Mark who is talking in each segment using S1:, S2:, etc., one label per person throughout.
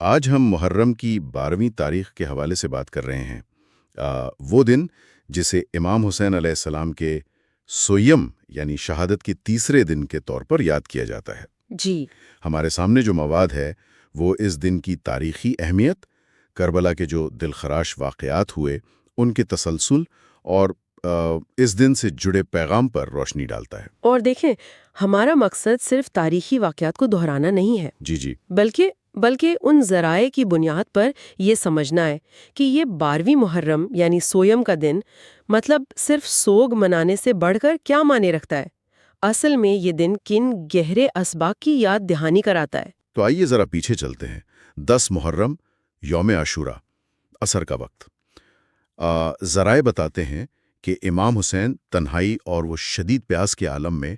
S1: آج ہم محرم کی 12ویں تاریخ کے حوالے سے بات کر رہے ہیں۔ وہ دن جسے امام حسین علیہ السلام کے سویم یعنی شہادت کے تیسرے دن کے طور پر یاد کیا جاتا ہے۔
S2: جی
S1: ہمارے سامنے جو مواد ہے وہ اس دن کی تاریخی اہمیت، کربلا کے جو دلخراش واقعات ہوئے ان کے تسلسل اور اس دن سے جڑے پیغام پر روشنی ڈالتا ہے۔
S2: اور دیکھیں، ہمارا مقصد صرف تاریخی واقعات کو دہرانا نہیں ہے،
S1: جی
S2: بلکہ ان ذرائع کی بنیاد پر یہ سمجھنا ہے کہ یہ 12ویں محرم یعنی سویم کا دن مطلب صرف سوگ منانے سے بڑھ کر کیا معنی رکھتا ہے۔ اصل میں یہ دن کن گہرے اسباق کی یاد دہانی کراتا ہے۔
S1: تو آئیے ذرا پیچھے چلتے ہیں۔ 10 محرم، یوم عاشورہ، عصر کا وقت۔ ذرائع بتاتے ہیں کہ امام حسین تنہائی اور وہ شدید پیاس کے عالم میں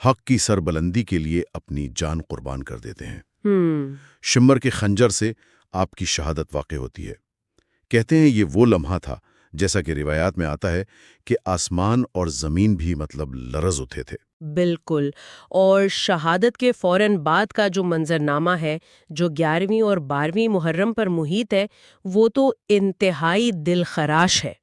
S1: حق کی سربلندی کے لیے اپنی جان قربان کر دیتے ہیں۔ شمر کے خنجر سے آپ کی شہادت واقع ہوتی ہے۔ کہتے ہیں یہ وہ لمحہ تھا جیسا کہ روایات میں آتا ہے کہ آسمان اور زمین بھی لرز اٹھے تھے۔
S2: بالکل، اور شہادت کے فوراً بعد کا جو منظرنامہ ہے جو 11ویں اور 12ویں محرم پر محیط ہے وہ تو انتہائی دل خراش ہے۔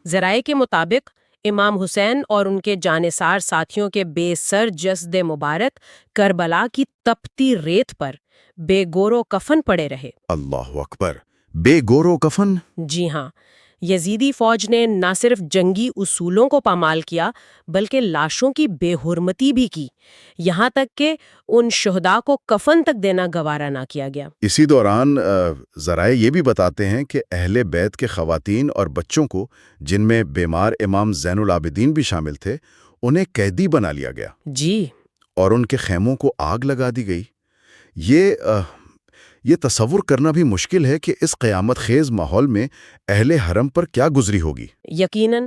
S2: ذرائع کے مطابق امام حسین اور ان کے جانثار ساتھیوں کے بے سر جسد مبارک کربلا کی تپتی ریت پر بے گورو کفن پڑے رہے۔
S1: اللہ اکبر، بے گورو کفن؟
S2: جی ہاں، یزیدی فوج نے نہ صرف جنگی اصولوں کو پامال کیا بلکہ لاشوں کی بے حرمتی بھی کی، یہاں تک کہ ان شہداء کو کفن تک دینا گوارا نہ کیا گیا۔
S1: اسی دوران ذرائع یہ بھی بتاتے ہیں کہ اہل بیت کے خواتین اور بچوں کو، جن میں بیمار امام زین العابدین بھی شامل تھے، انہیں قیدی بنا لیا گیا۔
S2: جی،
S1: اور ان کے خیموں کو آگ لگا دی گئی۔ یہ تصور کرنا بھی مشکل ہے کہ اس قیامت خیز ماحول میں اہل حرم پر کیا گزری ہوگی۔
S2: یقیناً،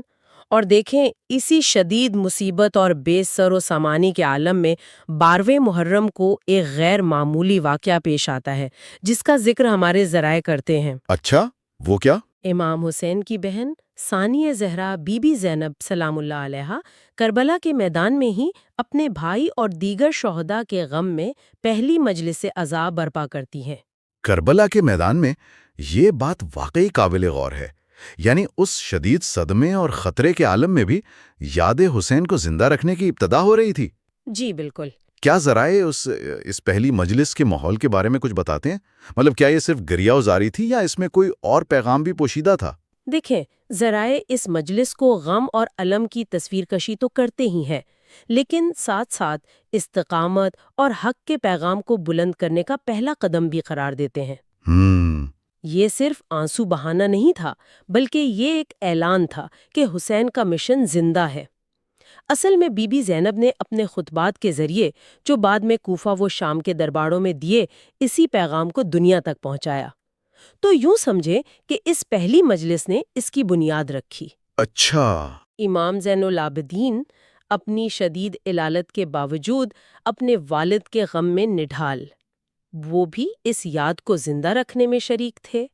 S2: اور دیکھیں اسی شدید مصیبت اور بے سر و سامانی کے عالم میں 12ویں محرم کو ایک غیر معمولی واقعہ پیش آتا ہے جس کا ذکر ہمارے ذرائع کرتے ہیں۔
S1: اچھا، وہ کیا؟
S2: امام حسین کی بہن ثانیہ زہرا بی بی زینب سلام اللہ علیہا کربلا کے میدان میں ہی اپنے بھائی اور دیگر شہداء کے غم میں پہلی مجلس عزا برپا کرتی ہیں۔
S1: کربلا کے میدان میں؟ یہ بات واقعی قابل غور ہے۔ یعنی اس شدید صدمے اور خطرے کے عالم میں بھی یاد حسین کو زندہ رکھنے کی ابتدا ہو رہی تھی۔
S2: جی بالکل۔
S1: کیا ذرائع اس پہلی مجلس کے ماحول کے بارے میں کچھ بتاتے ہیں؟ کیا یہ صرف گریہ وزاری تھی یا اس میں کوئی اور پیغام بھی پوشیدہ تھا؟
S2: دیکھیں، ذرائع اس مجلس کو غم اور الم کی تصویر کشی تو کرتے ہی ہیں، لیکن ساتھ ساتھ استقامت اور حق کے پیغام کو بلند کرنے کا پہلا قدم بھی قرار دیتے ہیں۔ یہ صرف آنسو بہانا نہیں تھا، بلکہ یہ ایک اعلان تھا کہ حسین کا مشن زندہ ہے۔ اصل میں بی بی زینب نے اپنے خطبات کے ذریعے جو بعد میں کوفہ و شام کے درباروں میں دیے، اسی پیغام کو دنیا تک پہنچایا۔ تو یوں سمجھے کہ اس پہلی مجلس نے اس کی بنیاد رکھی۔
S1: اچھا۔
S2: امام زین العابدین اپنی شدید علالت کے باوجود اپنے والد کے غم میں نڈھال، وہ بھی اس یاد کو زندہ رکھنے میں شریک تھے۔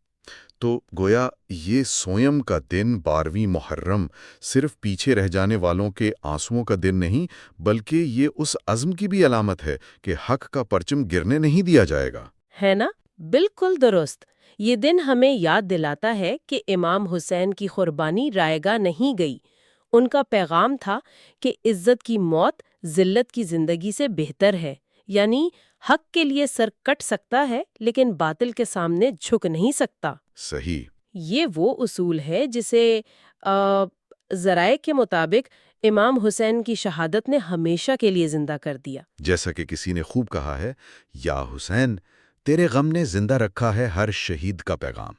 S1: تو گویا یہ سویم کا دن 12ویں محرم صرف پیچھے رہ جانے والوں کے آنسوؤں کا دن نہیں، بلکہ یہ اس عزم کی بھی علامت ہے کہ حق کا پرچم گرنے نہیں دیا جائے گا۔
S2: ہے نا؟ بالکل درست۔ یہ دن ہمیں یاد دلاتا ہے کہ امام حسین کی قربانی رائے گاہ نہیں گئی۔ ان کا پیغام تھا کہ عزت کی موت ذلت کی زندگی سے بہتر ہے، یعنی حق کے لیے سر کٹ سکتا ہے لیکن باطل کے سامنے جھک نہیں سکتا۔
S1: صحیح۔
S2: یہ وہ اصول ہے جسے ذرائع کے مطابق امام حسین کی شہادت نے ہمیشہ کے لیے زندہ کر دیا۔
S1: جیسا کہ کسی نے خوب کہا ہے، یا حسین، تیرے غم نے زندہ رکھا ہے ہر شہید کا پیغام۔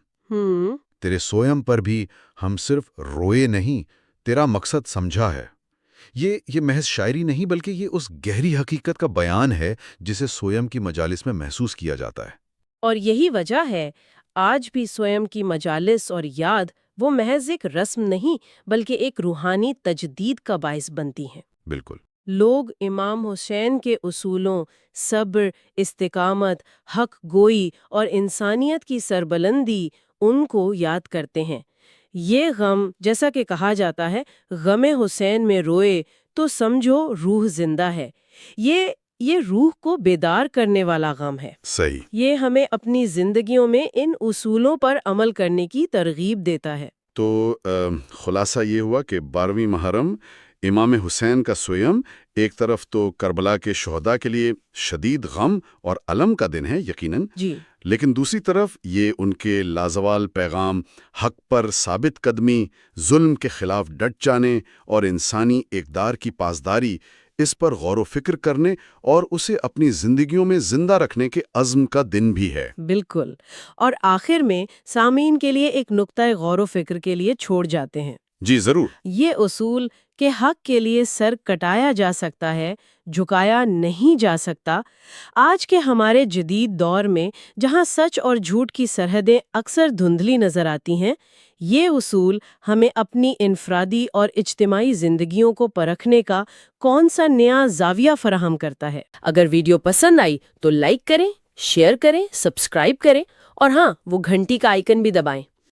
S1: تیرے سویم پر بھی ہم صرف روئے نہیں، تیرا مقصد سمجھا ہے۔ یہ محض شاعری نہیں بلکہ یہ اس گہری حقیقت کا بیان ہے جسے سویم کی مجالس میں محسوس کیا جاتا ہے۔
S2: اور یہی وجہ ہے آج بھی سویم کی مجالس اور یاد وہ محض ایک رسم نہیں بلکہ ایک روحانی تجدید کا باعث بنتی ہیں۔
S1: بالکل۔
S2: لوگ امام حسین کے اصولوں، صبر، استقامت، حق گوئی اور انسانیت کی سربلندی ان کو یاد کرتے ہیں۔ یہ غم، جیسا کہ کہا جاتا ہے، غم حسین میں روئے تو سمجھو روح زندہ ہے۔ یہ یہ روح کو بیدار کرنے والا غم ہے۔
S1: صحیح۔
S2: یہ ہمیں اپنی زندگیوں میں ان اصولوں پر عمل کرنے کی ترغیب دیتا ہے۔
S1: تو خلاصہ یہ ہوا کہ 12ویں محرم امام حسین کا سویم ایک طرف تو کربلا کے شہداء کے لیے شدید غم اور الم کا دن ہے یقیناً،
S2: جی،
S1: لیکن دوسری طرف یہ ان کے لازوال پیغام، حق پر ثابت قدمی، ظلم کے خلاف ڈٹ جانے اور انسانی اقدار کی پاسداری، اس پر غور و فکر کرنے اور اسے اپنی زندگیوں میں زندہ رکھنے کے عزم کا دن بھی ہے۔
S2: بالکل۔ اور آخر میں سامعین کے لیے ایک نقطۂ غور و فکر کے لیے چھوڑ جاتے ہیں۔
S1: جی ضرور۔
S2: یہ اصول کہ حق کے لیے سر کٹایا جا سکتا ہے، جھکایا نہیں جا سکتا، آج کے ہمارے جدید دور میں جہاں سچ اور جھوٹ کی سرحدیں اکثر دھندلی نظر آتی ہیں، یہ اصول ہمیں اپنی انفرادی اور اجتماعی زندگیوں کو پرکھنے کا کون سا نیا زاویہ فراہم کرتا ہے۔ اگر ویڈیو پسند آئی تو لائک کریں، شیئر کریں، سبسکرائب کریں اور ہاں، وہ گھنٹی کا آئیکن بھی دبائیں۔